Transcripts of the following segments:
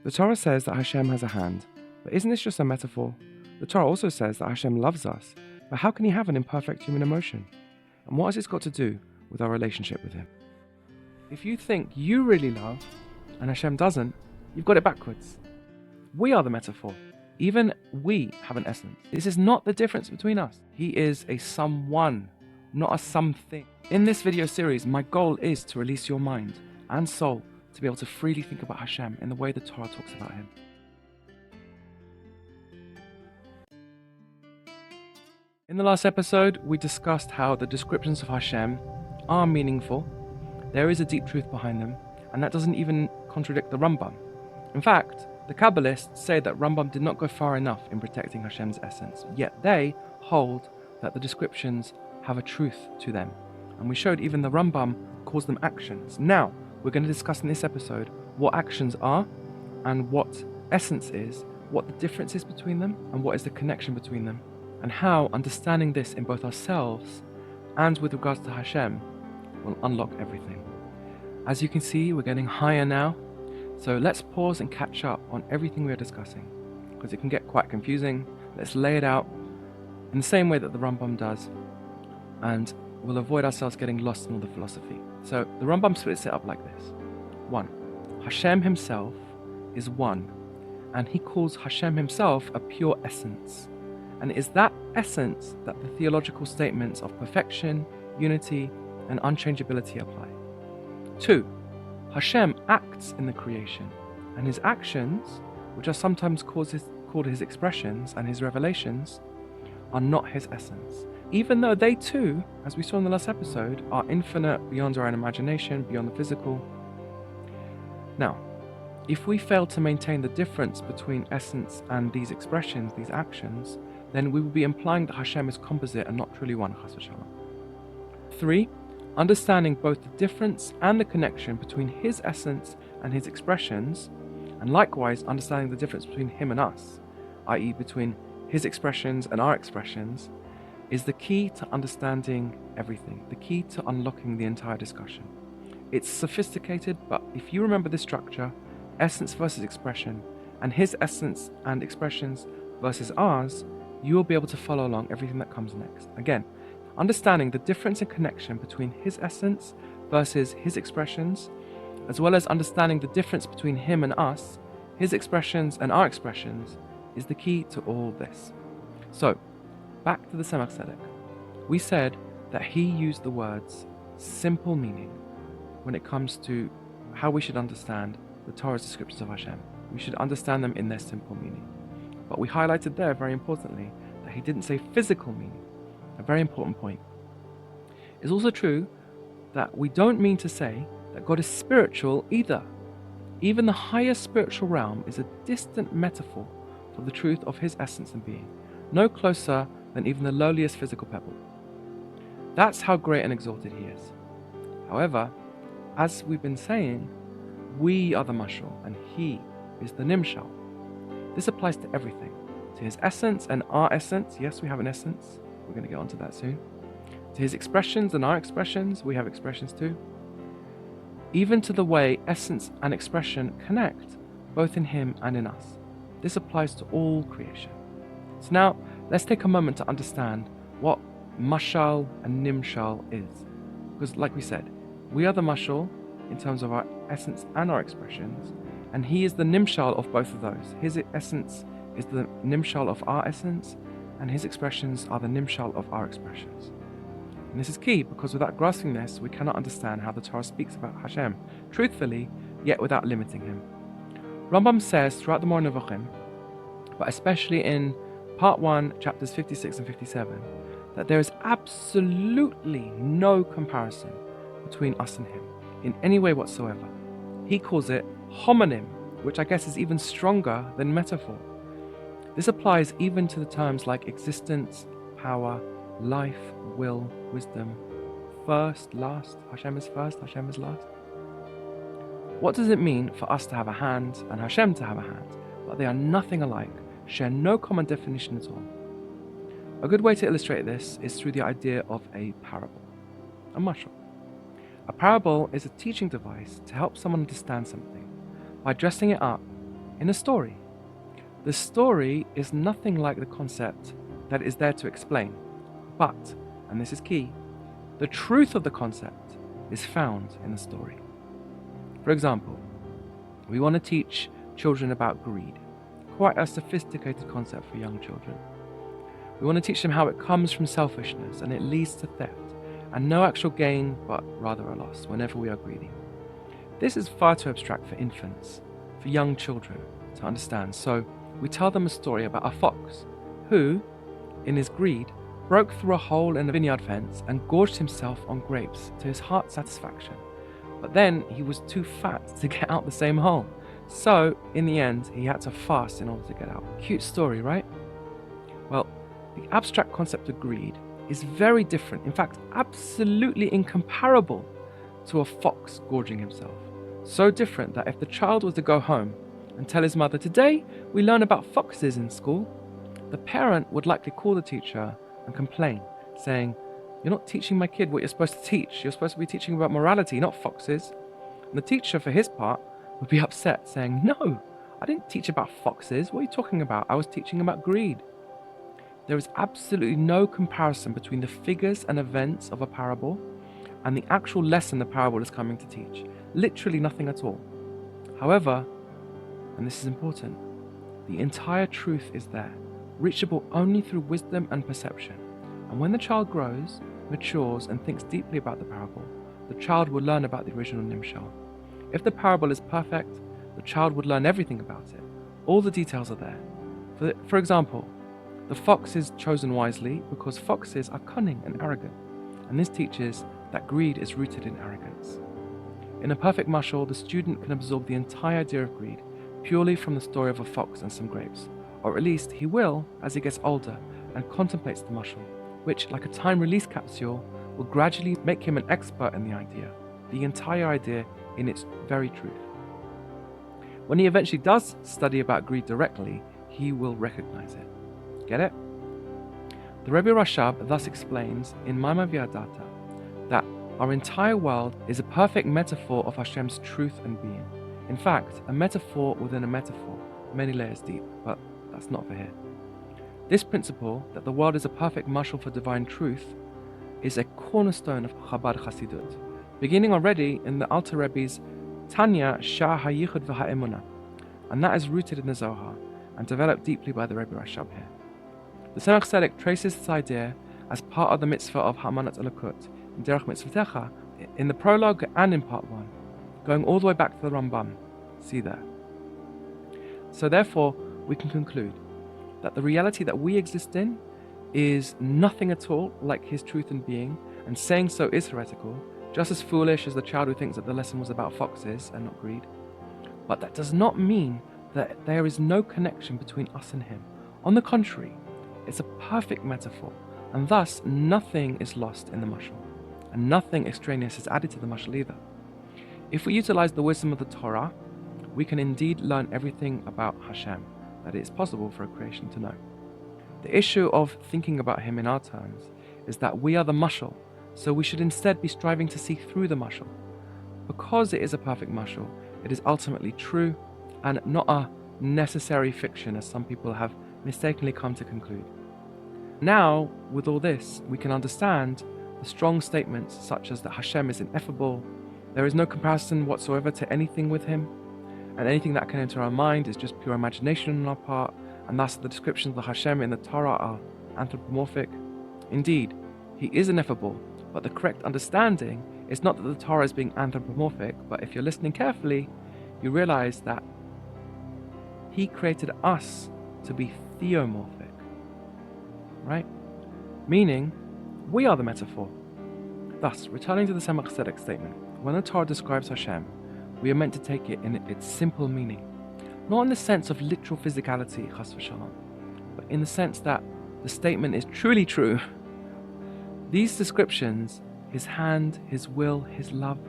The Torah says that Hashem has a hand, but isn't this just a metaphor? The Torah also says that Hashem loves us, but how can he have an imperfect human emotion? And what has this got to do with our relationship with him? If you think you really love, and Hashem doesn't, you've got it backwards. We are the metaphor. Even we have an essence. This is not the difference between us. He is a someone, not a something. In this video series, my goal is to release your mind and soul to be able to freely think about Hashem in the way the Torah talks about him. In the last episode, we discussed how the descriptions of Hashem are meaningful. There is a deep truth behind them, and that doesn't even contradict the Rambam. In fact, the Kabbalists say that Rambam did not go far enough in protecting Hashem's essence, yet they hold that the descriptions have a truth to them. And we showed even the Rambam calls them actions. Now, we're going to discuss in this episode what actions are and what essence is, what the difference is between them, and what is the connection between them, and how understanding this in both ourselves and with regards to Hashem will unlock everything. As you can see, we're getting higher now, so let's pause and catch up on everything we are discussing, because it can get quite confusing. Let's lay it out in the same way that the Rambam does, and we'll avoid ourselves getting lost in all the philosophy. So the Rambam splits it up like this. 1. Hashem himself is one, and he calls Hashem himself a pure essence. And it is that essence that the theological statements of perfection, unity, and unchangeability apply. 2. Hashem acts in the creation, and his actions, which are sometimes called his expressions and his revelations, are not his essence, even though they too, as we saw in the last episode, are infinite beyond our own imagination, beyond the physical. Now, if we fail to maintain the difference between essence and these expressions, these actions, then we will be implying that Hashem is composite and not truly one, chas v'shalom. 3. Understanding both the difference and the connection between his essence and his expressions, and likewise understanding the difference between him and us, i.e. between his expressions and our expressions, is the key to understanding everything, the key to unlocking the entire discussion. It's sophisticated, but if you remember this structure, essence versus expression, and his essence and expressions versus ours, you will be able to follow along everything that comes next. Again, understanding the difference and connection between his essence versus his expressions, as well as understanding the difference between him and us, his expressions and our expressions, is the key to all this. So, back to the Tzedek. We said that he used the words simple meaning when it comes to how we should understand the Torah's descriptions of Hashem. We should understand them in their simple meaning. But we highlighted there, very importantly, that he didn't say physical meaning, a very important point. It's also true that we don't mean to say that God is spiritual either. Even the highest spiritual realm is a distant metaphor for the truth of his essence and being, no closer than even the lowliest physical pebble. That's how great and exalted he is. However, as we've been saying, we are the Mashal and he is the Nimshal. This applies to everything, to his essence and our essence. Yes, we have an essence. We're going to get onto that soon. To his expressions and our expressions, we have expressions too. Even to the way essence and expression connect, both in him and in us. This applies to all creation. So now, let's take a moment to understand what Mashal and Nimshal is. Because like we said, we are the Mashal in terms of our essence and our expressions, and he is the Nimshal of both of those. His essence is the Nimshal of our essence, and his expressions are the Nimshal of our expressions. And this is key, because without grasping this, we cannot understand how the Torah speaks about Hashem truthfully, yet without limiting him. Rambam says throughout the Moreh Nevuchim, but especially in part 1, chapters 56 and 57, that there is absolutely no comparison between us and him in any way whatsoever. He calls it homonym, which I guess is even stronger than metaphor. This applies even to the terms like existence, power, life, will, wisdom, first, last. Hashem is first, Hashem is last. What does it mean for us to have a hand and Hashem to have a hand, but they are nothing alike, share no common definition at all? A good way to illustrate this is through the idea of a parable, a mashal. A parable is a teaching device to help someone understand something by dressing it up in a story. The story is nothing like the concept that is there to explain, but, and this is key, the truth of the concept is found in the story. For example, we want to teach children about greed, quite a sophisticated concept for young children. We want to teach them how it comes from selfishness and it leads to theft, and no actual gain, but rather a loss whenever we are greedy. This is far too abstract for infants, for young children to understand, so we tell them a story about a fox who, in his greed, broke through a hole in a vineyard fence and gorged himself on grapes to his heart's satisfaction. But then he was too fat to get out the same hole, so in the end he had to fast in order to get out. Cute story, right? Well, the abstract concept of greed is very different, in fact absolutely incomparable to a fox gorging himself. So different that if the child was to go home and tell his mother, "Today we learn about foxes in school," the parent would likely call the teacher and complain, saying, "You're not teaching my kid what you're supposed to teach. You're supposed to be teaching about morality, not foxes." And the teacher, for his part, would be upset, saying, "No, I didn't teach about foxes. What are you talking about? I was teaching about greed." There is absolutely no comparison between the figures and events of a parable and the actual lesson the parable is coming to teach. Literally nothing at all. However, and this is important, the entire truth is there, reachable only through wisdom and perception. And when the child grows, matures, and thinks deeply about the parable, the child will learn about the original Nimshal. If the parable is perfect, the child would learn everything about it. All the details are there. For example, the fox is chosen wisely because foxes are cunning and arrogant, and this teaches that greed is rooted in arrogance. In a perfect mashal, the student can absorb the entire idea of greed purely from the story of a fox and some grapes, or at least he will as he gets older and contemplates the mashal, which, like a time-release capsule, will gradually make him an expert in the entire idea in its very truth. When he eventually does study about greed directly, he will recognize it. Get it? The Rebbe Rashab thus explains in Maimar V'Yadata that our entire world is a perfect metaphor of Hashem's truth and being. In fact, a metaphor within a metaphor, many layers deep, but that's not for here. This principle, that the world is a perfect mashal for divine truth, is a cornerstone of Chabad Hasidut, beginning already in the Alter Rebbe's Tanya Shah HaYichud V'Ha'emunah, and that is rooted in the Zohar and developed deeply by the Rebbe Rashab here. The Tzedek traces this idea as part of the mitzvah of Ha'amanat Elokut in Derech Mitzvotecha in the prologue and in part 1, going all the way back to the Rambam. See there. So therefore, we can conclude that the reality that we exist in is nothing at all like his truth and being, and saying so is heretical, just as foolish as the child who thinks that the lesson was about foxes and not greed. But that does not mean that there is no connection between us and him. On the contrary, it's a perfect metaphor, and thus nothing is lost in the mashal, and nothing extraneous is added to the mashal either. If we utilize the wisdom of the Torah, we can indeed learn everything about Hashem that it is possible for a creation to know. The issue of thinking about him in our terms is that we are the mashal, so we should instead be striving to see through the mashal. Because it is a perfect mashal, it is ultimately true and not a necessary fiction as some people have mistakenly come to conclude. Now, with all this, we can understand the strong statements such as that Hashem is ineffable, there is no comparison whatsoever to anything with him, and anything that can enter our mind is just pure imagination on our part, and thus the descriptions of the Hashem in the Torah are anthropomorphic. Indeed, he is ineffable, but the correct understanding is not that the Torah is being anthropomorphic, but if you're listening carefully, you realize that he created us to be theomorphic, right? Meaning, we are the metaphor. Thus, returning to the Tzedek statement, when the Torah describes Hashem, we are meant to take it in its simple meaning, not in the sense of literal physicality, chas v'shalom, but in the sense that the statement is truly true. These descriptions, his hand, his will, his love,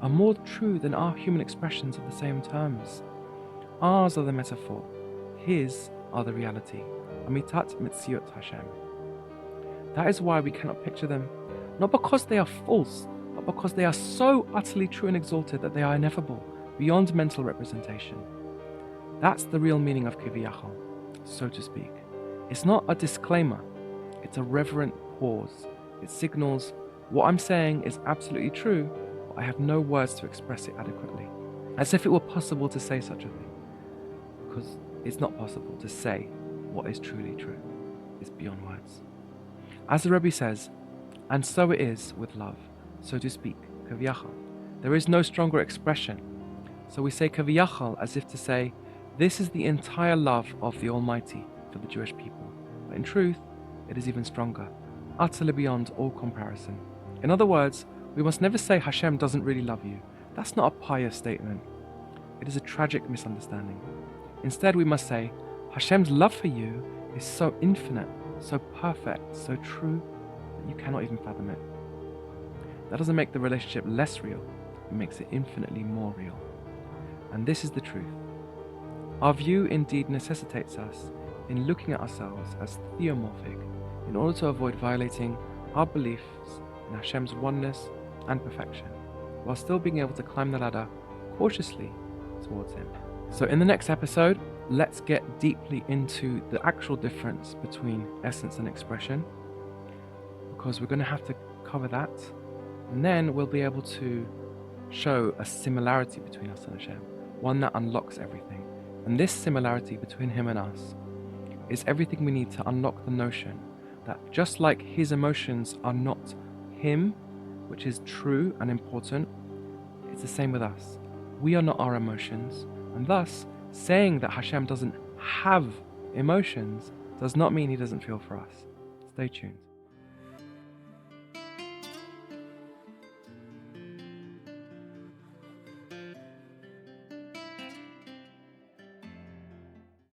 are more true than our human expressions of the same terms. Ours are the metaphor, his are the reality. Amitat mitziut Hashem. That is why we cannot picture them, not because they are false, but because they are so utterly true and exalted that they are ineffable, beyond mental representation. That's the real meaning of kiviyachal, so to speak. It's not a disclaimer, it's a reverent pause. It signals, what I'm saying is absolutely true, but I have no words to express it adequately. As if it were possible to say such a thing. Because it's not possible to say what is truly true. It's beyond words. As the Rabbi says, and so it is with love, so to speak, kaviyachal. There is no stronger expression. So we say kaviyachal as if to say, this is the entire love of the Almighty for the Jewish people. But in truth, it is even stronger, utterly beyond all comparison. In other words, we must never say Hashem doesn't really love you. That's not a pious statement. It is a tragic misunderstanding. Instead, we must say, Hashem's love for you is so infinite, so perfect, so true, that you cannot even fathom it. That doesn't make the relationship less real, it makes it infinitely more real. And this is the truth. Our view indeed necessitates us in looking at ourselves as theomorphic in order to avoid violating our beliefs in Hashem's oneness and perfection, while still being able to climb the ladder cautiously towards Him. So in the next episode, let's get deeply into the actual difference between essence and expression, because we're going to have to cover that, and then we'll be able to show a similarity between us and Hashem, one that unlocks everything. And this similarity between Him and us is everything we need to unlock the notion that just like His emotions are not Him, which is true and important, it's the same with us. We are not our emotions, and thus saying that Hashem doesn't have emotions does not mean He doesn't feel for us. Stay tuned.